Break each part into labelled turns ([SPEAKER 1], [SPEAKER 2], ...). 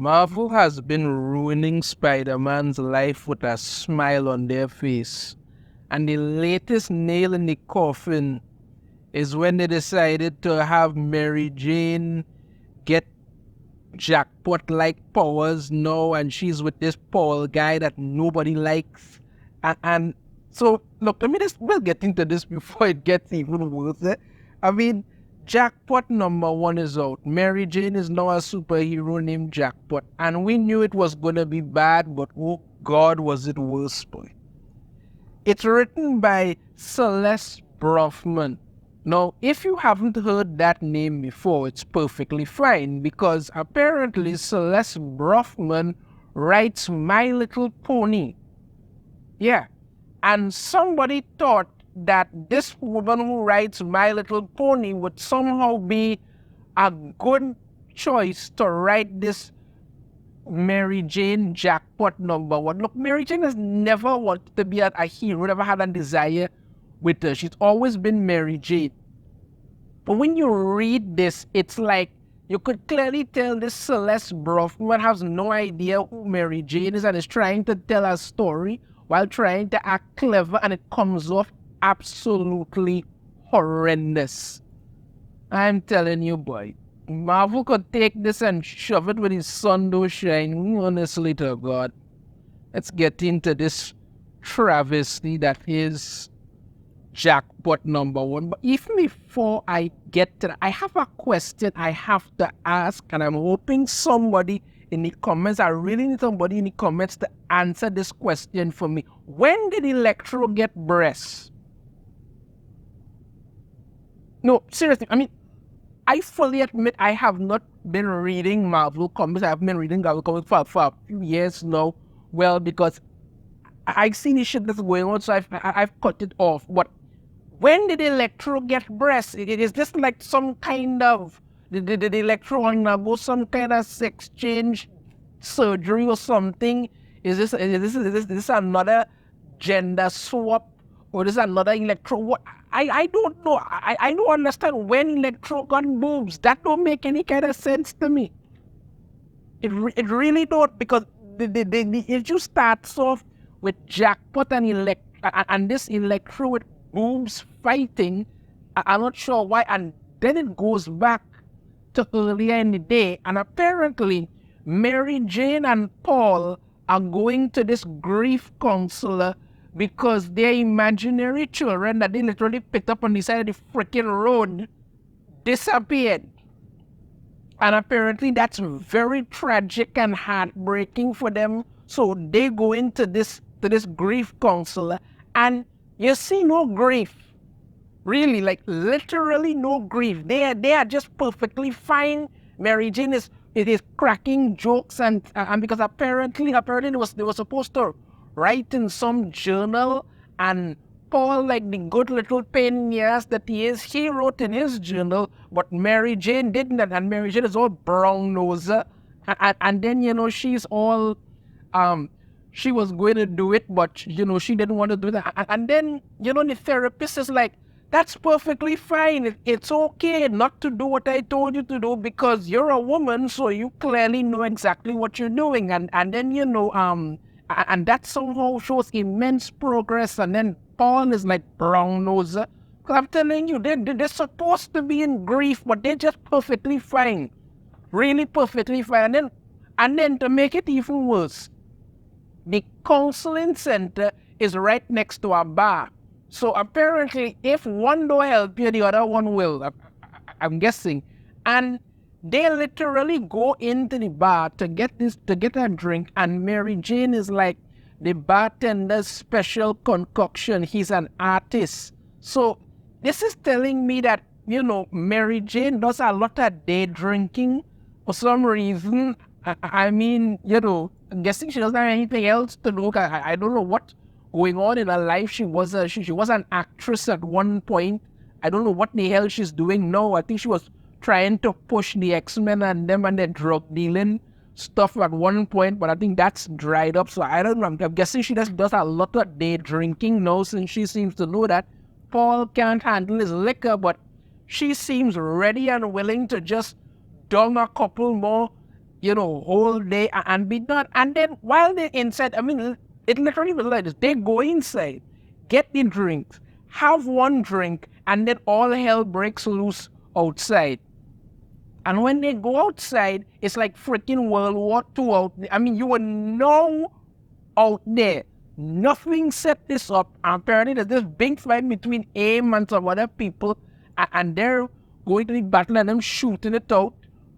[SPEAKER 1] Marvel has been ruining Spider-Man's life with a smile on their face. And the latest nail in the coffin is when they decided to have Mary Jane get Jackpot-like powers now, and she's with this Paul guy that nobody likes. And so, look, we'll get into this before it gets even worse. I mean, Jackpot #1 is out. Mary Jane is now a superhero named Jackpot. And we knew it was going to be bad, but oh God, was it worse, boy. It's written by Celeste Bronfman. Now, if you haven't heard that name before, it's perfectly fine, because apparently Celeste Bronfman writes My Little Pony. Yeah. And somebody thought that this woman who writes My Little Pony would somehow be a good choice to write this Mary Jane Jackpot #1. Look, Mary Jane has never wanted to be a hero, never had a desire with her. She's always been Mary Jane. But when you read this, it's like you could clearly tell this Celeste Bronfman has no idea who Mary Jane is and is trying to tell a story while trying to act clever, and it comes off absolutely horrendous. I'm telling you, boy, Marvel could take this and shove it with his sun do shine. Honestly to God. Let's get into this travesty that is Jackpot #1. But even before I get to that, I have a question I have to ask, and I'm hoping somebody in the comments, I really need somebody in the comments to answer this question for me. When did Electro get breasts? No, seriously, I mean, I fully admit I have not been reading Marvel comics. I've been reading Marvel comics for a few years now. Well, because I see the shit that's going on, so I've cut it off. But when did Electro get breasts? Is this like some kind of, did Electro undergo some kind of sex change surgery or something? Is this another gender swap? Or is another Electro? What? I don't know. I don't understand when Electro got boobs. That don't make any kind of sense to me. It really don't, because the issue starts off with Jackpot and this Electro with boobs fighting. I'm not sure why. And then it goes back to earlier in the day. And apparently, Mary Jane and Paul are going to this grief counselor because their imaginary children that they literally picked up on the side of the freaking road disappeared. And apparently that's very tragic and heartbreaking for them. So they go into this grief counselor, and you see no grief. Really, like literally no grief. They are just perfectly fine. Mary Jane is cracking jokes, and because apparently they were supposed to write in some journal, and Paul, like the good little pain in the ass that he is, he wrote in his journal, but Mary Jane didn't, and Mary Jane is all brown nose, and then she's all she was going to do it, but she didn't want to do that, and then the therapist is like, that's perfectly fine. It's okay not to do what I told you to do because you're a woman, so you clearly know exactly what you're doing, and then and that somehow shows immense progress. And then Paul is like brown nose. I'm telling you, they're supposed to be in grief, but they're just perfectly fine, really perfectly fine. And then to make it even worse, the counseling center is right next to a bar. So apparently, if one don't help you, the other one will. I'm guessing, and they literally go into the bar to get a drink, and Mary Jane is like the bartender's special concoction. He's an artist. So this is telling me that, Mary Jane does a lot of day drinking for some reason. I mean, I'm guessing she doesn't have anything else to do. I don't know what going on in her life. She was an actress at one point. I don't know what the hell she's doing now. I think she was trying to push the X-Men and them and their drug dealing stuff at one point, but I think that's dried up. So I don't know. I'm guessing she just does a lot of day drinking now, since she seems to know that Paul can't handle his liquor, but she seems ready and willing to just dong a couple more whole day and be done. And then while they're inside, I mean, it literally was like this. They go inside, get the drinks, have one drink, and then all hell breaks loose outside. And when they go outside, it's like freaking World War II out there. I mean, you would know out there. Nothing set this up. And apparently, there's this big fight between AIM and some other people, and they're going to the battle and them shooting it out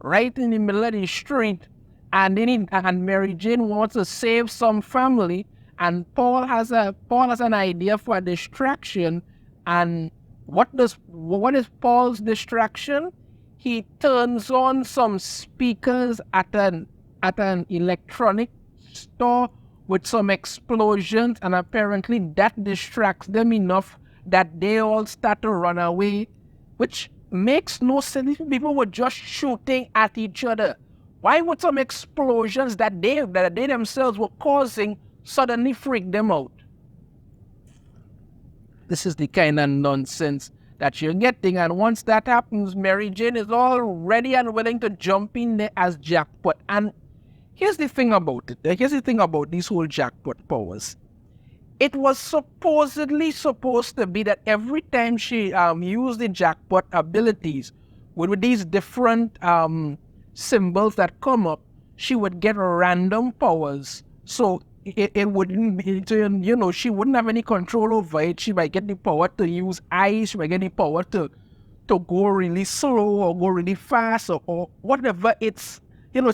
[SPEAKER 1] right in the middle of the street. And then and Mary Jane wants to save some family, and Paul has an idea for a distraction. And what is Paul's distraction? He turns on some speakers at an electronic store with some explosions, and apparently that distracts them enough that they all start to run away, which makes no sense. People were just shooting at each other. Why would some explosions that they themselves were causing suddenly freak them out? This is the kind of nonsense that you're getting, and once that happens, Mary Jane is all ready and willing to jump in there as Jackpot. And here's the thing about it. Here's the thing about these whole Jackpot powers. It was supposedly supposed to be that every time she used the Jackpot abilities with these different symbols that come up, she would get random powers. So it wouldn't be, she wouldn't have any control over it. She might get the power to use ice, she might get the power to go really slow or go really fast or whatever. It's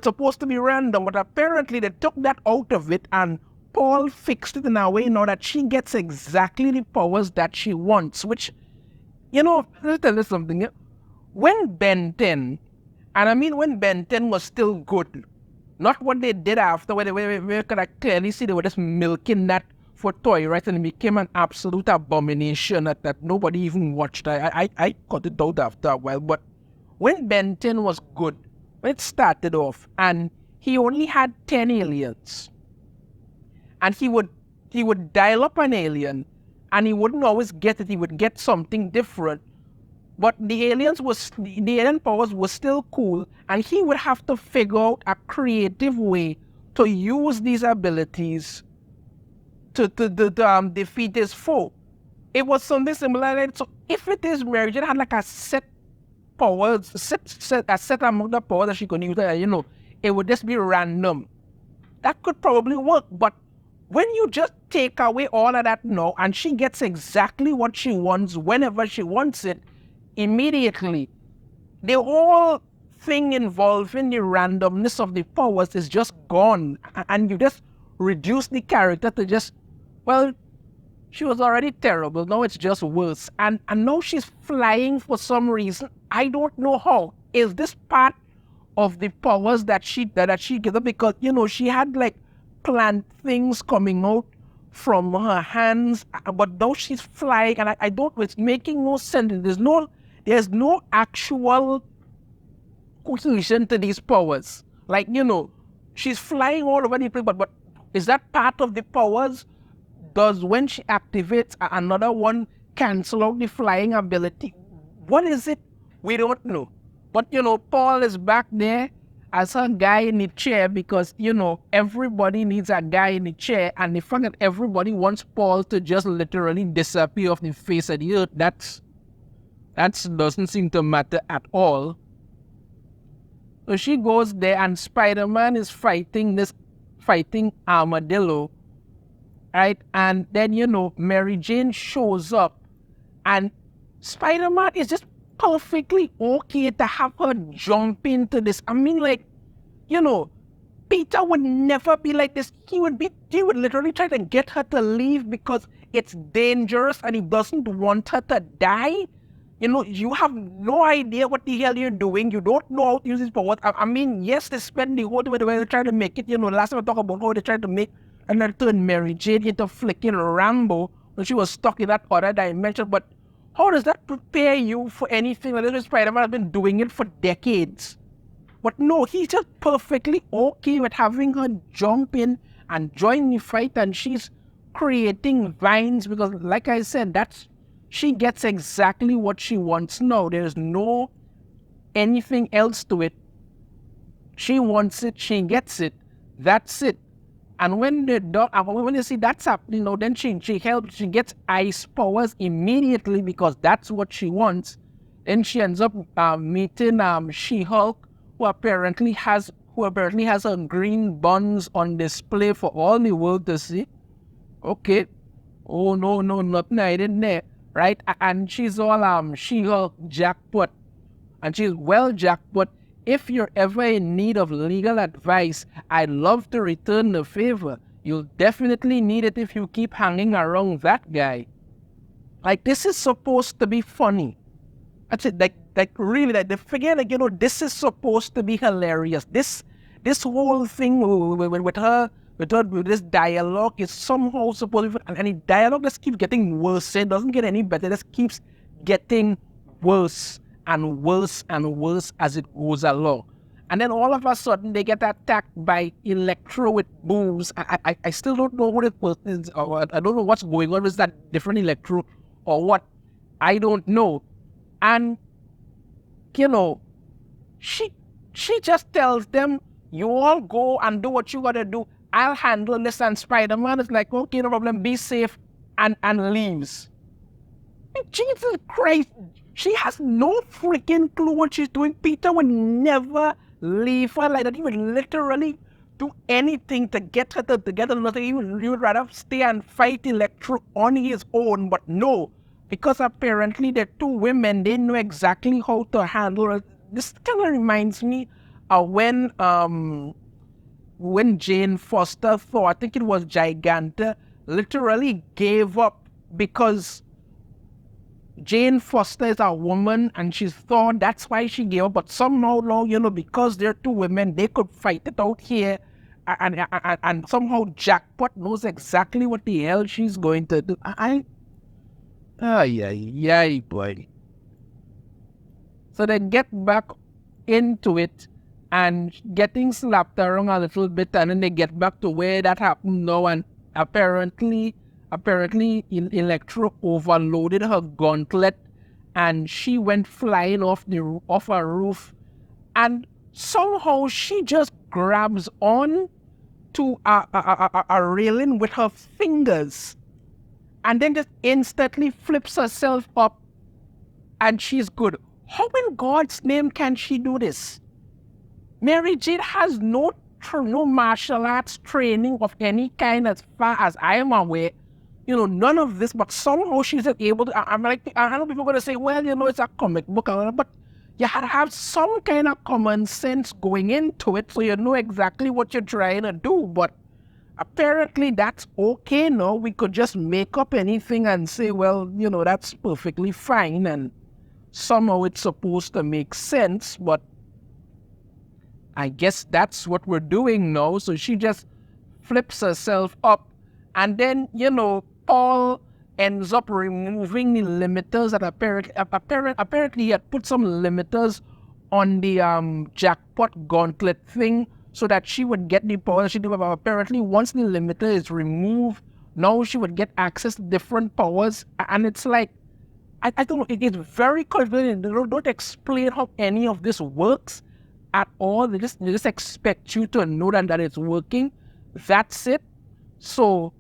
[SPEAKER 1] supposed to be random, but apparently they took that out of it, and Paul fixed it in a way now that she gets exactly the powers that she wants, which, let's tell you something. When Ben 10, and I mean when Ben 10 was still good, not what they did after, where we could clearly see they were just milking that for toy, right? And it became an absolute abomination that nobody even watched. I cut it out after a while. But when Ben 10 was good, when it started off, and he only had 10 aliens, and he would dial up an alien, and he wouldn't always get it. He would get something different. But the alien powers were still cool, and he would have to figure out a creative way to use these abilities to defeat his foe. It was something similar. So if it is Mary Jane had like a set powers, a set amount of powers that she could use, it would just be random. That could probably work, but when you just take away all of that now, and she gets exactly what she wants whenever she wants it, immediately, the whole thing involving the randomness of the powers is just gone, and you just reduce the character to just, well, she was already terrible, now it's just worse, and now she's flying for some reason. I don't know how. Is this part of the powers that she gets her? Because she had like plant things coming out from her hands, but now she's flying, and I don't, it's making no sense. There's no actual cohesion to these powers. Like, she's flying all over the place, but is that part of the powers? Does when she activates another one cancel out the flying ability? What is it? We don't know. But, Paul is back there as a guy in the chair because, everybody needs a guy in the chair, and the fact that everybody wants Paul to just literally disappear off the face of the earth, that doesn't seem to matter at all. So she goes there, and Spider-Man is fighting Armadillo, right? And then, Mary Jane shows up, and Spider-Man is just perfectly okay to have her jump into this. I mean, like, Peter would never be like this. He would literally try to get her to leave because it's dangerous and he doesn't want her to die. You have no idea what the hell you're doing. You don't know how to use this powers. I mean, yes, they spend the whole time they try to make it. Last time I talked about how they tried to make and turn Mary Jane into flicking Rambo when she was stuck in that other dimension. But how does that prepare you for anything like this? Spider-Man has been doing it for decades. But no, he's just perfectly okay with having her jump in and join the fight, and she's creating vines because, like I said, she gets exactly what she wants now. There's no anything else to it. She wants it, she gets it. That's it. And when when you see that's happening, then she helps, she gets ice powers immediately because that's what she wants. Then she ends up meeting She-Hulk, who apparently has her green buns on display for all the world to see. Okay. Oh no, nothing I didn't there. Right? And she's all She-Hulk Jackpot. And she's, well, Jackpot, if you're ever in need of legal advice, I'd love to return the favor. You'll definitely need it if you keep hanging around that guy. Like, this is supposed to be funny. That's it. Like really, like they figure, like, this is supposed to be hilarious. This whole thing with this dialogue is somehow supposed to be, and the dialogue just keeps getting worse. It doesn't get any better. It just keeps getting worse and worse and worse as it goes along. And then all of a sudden they get attacked by Electro with booms. I still don't know what it is, or I don't know what's going on. Is that different Electro or what? I don't know. And she just tells them, you all go and do what you gotta do. I'll handle this. And Spider-Man is like, okay, no problem, be safe, and leaves. Jesus Christ, she has no freaking clue what she's doing. Peter would never leave her like that. He would literally do anything to get her to get another. He would rather stay and fight Electro on his own, but no. Because apparently the two women, they know exactly how to handle it. This kind of reminds me of when Jane Foster thought, I think it was Giganta, literally gave up because Jane Foster is a woman and she's thought that's why she gave up. But somehow now, because they're two women, they could fight it out here. And somehow Jackpot knows exactly what the hell she's going to do. Boy. So they get back into it and getting slapped around a little bit, and then they get back to where that happened now, and apparently Electro overloaded her gauntlet and she went flying off a roof, and somehow she just grabs on to a railing with her fingers. And then just instantly flips herself up and she's good. How in God's name can she do this? Mary Jane has no martial arts training of any kind as far as I am aware. None of this, but somehow she's able to. I'm like, I know people are going to say, well, it's a comic book, but you had to have some kind of common sense going into it so you know exactly what you're trying to do. But apparently that's okay now. We could just make up anything and say, well, that's perfectly fine, and somehow it's supposed to make sense, but I guess that's what we're doing now. So she just flips herself up, and then, Paul ends up removing the limiters that apparently he had put some limiters on the Jackpot gauntlet thing, so that she would get the power she did. Apparently, once the limiter is removed, now she would get access to different powers. And it's like, I don't know, it's very confusing. They don't explain how any of this works at all. They just expect you to know that it's working. That's it. So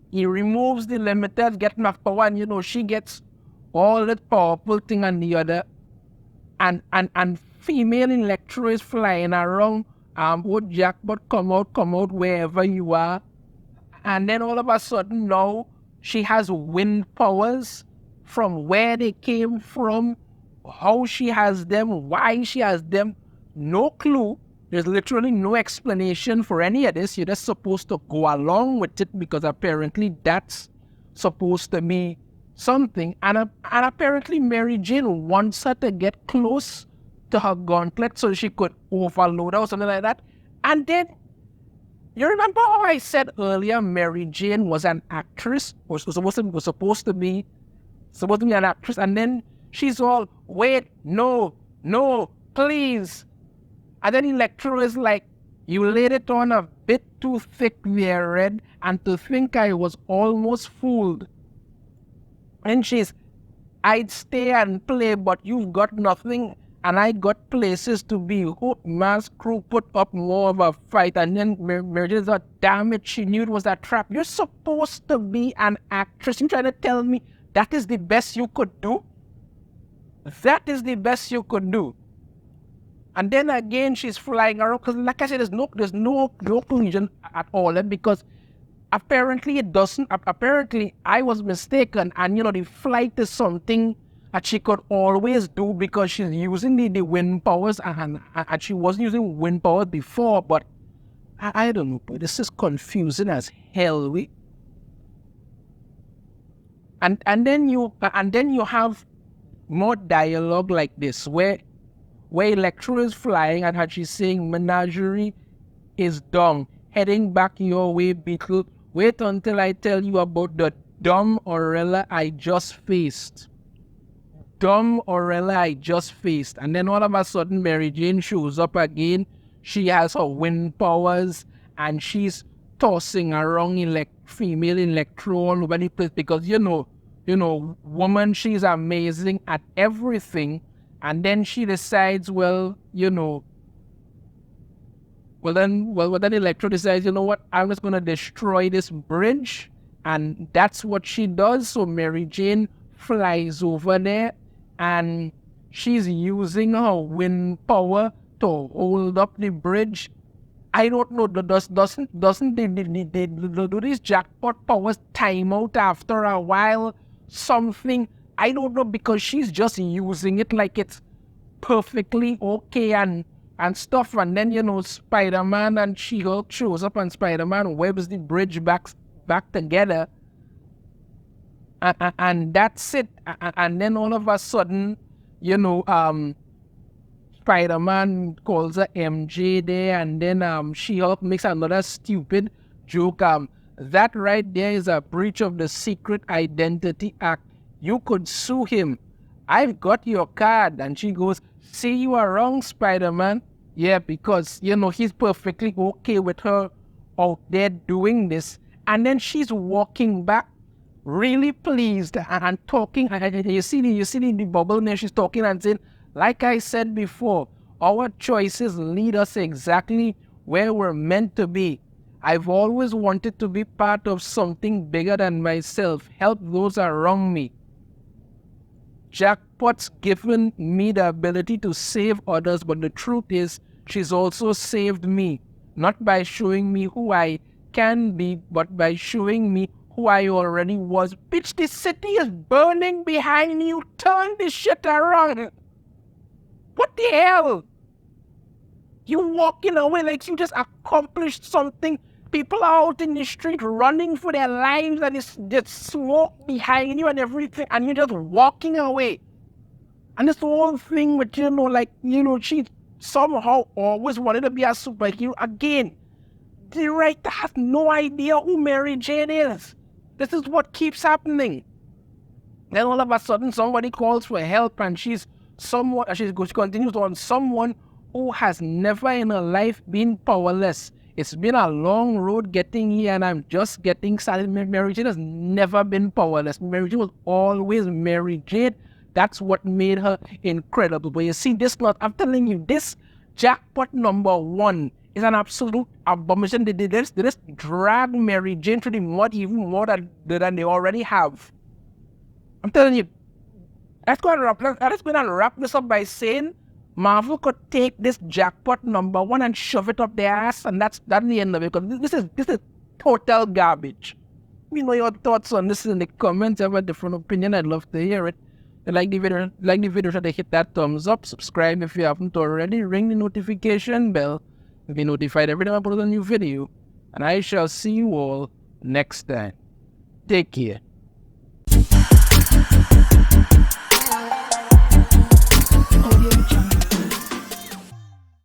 [SPEAKER 1] he removes the limiters, gets enough power, and she gets all that powerful thing and the other. And female Electro is flying around. Would Jackpot come out wherever you are. And then all of a sudden now she has wind powers, from where they came from, how she has them, why she has them, no clue. There's literally no explanation for any of this. You're just supposed to go along with it because apparently that's supposed to be something. And apparently Mary Jane wants her to get close to her gauntlet so she could overload her or something like that. And then, you remember how I said earlier Mary Jane was an actress? Was supposed to be an actress, and then she's all, wait, no, please. And then Electro is like, you laid it on a bit too thick there, Red, and to think I was almost fooled. And she's, I'd stay and play, but you've got nothing. and I got places to be. Hope Mass Crew put up more of a fight, and then Mary Jane thought, damn it, she knew it was a trap. You're supposed to be an actress. You trying to tell me that is the best you could do? That is the best you could do. And then again, she's flying around, because like I said, there's no conclusion at all, because apparently it doesn't, apparently I was mistaken, and the flight is something that she could always do because she's using the wind powers, and she wasn't using wind power before, but I don't know, but this is confusing as hell. And then you have more dialogue like this, where Electro is flying and she's saying, Menagerie is done. Heading back your way, Beetle. Wait until I tell you about the dumb Orella I just faced. Dumb Orella I just faced. And then all of a sudden, Mary Jane shows up again. She has her wind powers, and she's tossing around female Electro all over the place, because, woman, she's amazing at everything. And then she decides, then Electro decides, you know what, I'm just going to destroy this bridge. And that's what she does. So Mary Jane flies over there, and she's using her wind power to hold up the bridge. I don't know, doesn't do these jackpot powers time out after a while? Something, I don't know, because she's just using it like it's perfectly okay and stuff. And then, Spider-Man and She-Hulk shows up, and Spider-Man webs the bridge back together. And that's it. And then all of a sudden, Spider-Man calls her MJ there, and then She-Hulk makes another stupid joke. That right there is a breach of the Secret Identity Act. You could sue him. I've got your card. And she goes, see, you are wrong, Spider-Man. Yeah, because, he's perfectly okay with her out there doing this. And then she's walking back, really pleased and talking. You see the bubble there. She's talking and saying, like I said before, our choices lead us exactly where we're meant to be. I've always wanted to be part of something bigger than myself, help those around me. Jackpot's given me the ability to save others, but the truth is, she's also saved me. Not by showing me who I can be, but by showing me who I already was. Bitch, the city is burning behind you. Turn this shit around. What the hell? You walking away like you just accomplished something. People are out in the street running for their lives, and it's just smoke behind you and everything, and you're just walking away. And this whole thing with, she somehow always wanted to be a superhero. Again, the writer has no idea who Mary Jane is. This is what keeps happening. Then all of a sudden, somebody calls for help, and she continues on, someone who has never in her life been powerless. It's been a long road getting here, and I'm just getting started. Mary Jane has never been powerless. Mary Jane was always Mary Jane. That's what made her incredible. But you see, I'm telling you, this Jackpot #1 is an absolute abomination. They just drag Mary Jane to the mud even more than they already have. I'm telling you, let's go and wrap this up by saying Marvel could take this Jackpot #1 and shove it up their ass, and that's the end of it. Because this is total garbage. Let me know your thoughts on this in the comments. If you have a different opinion, I'd love to hear it. Like the video, try to hit that thumbs up. Subscribe if you haven't already. Ring the notification bell to be notified every time I put a new video. And I shall see you all next time. Take care.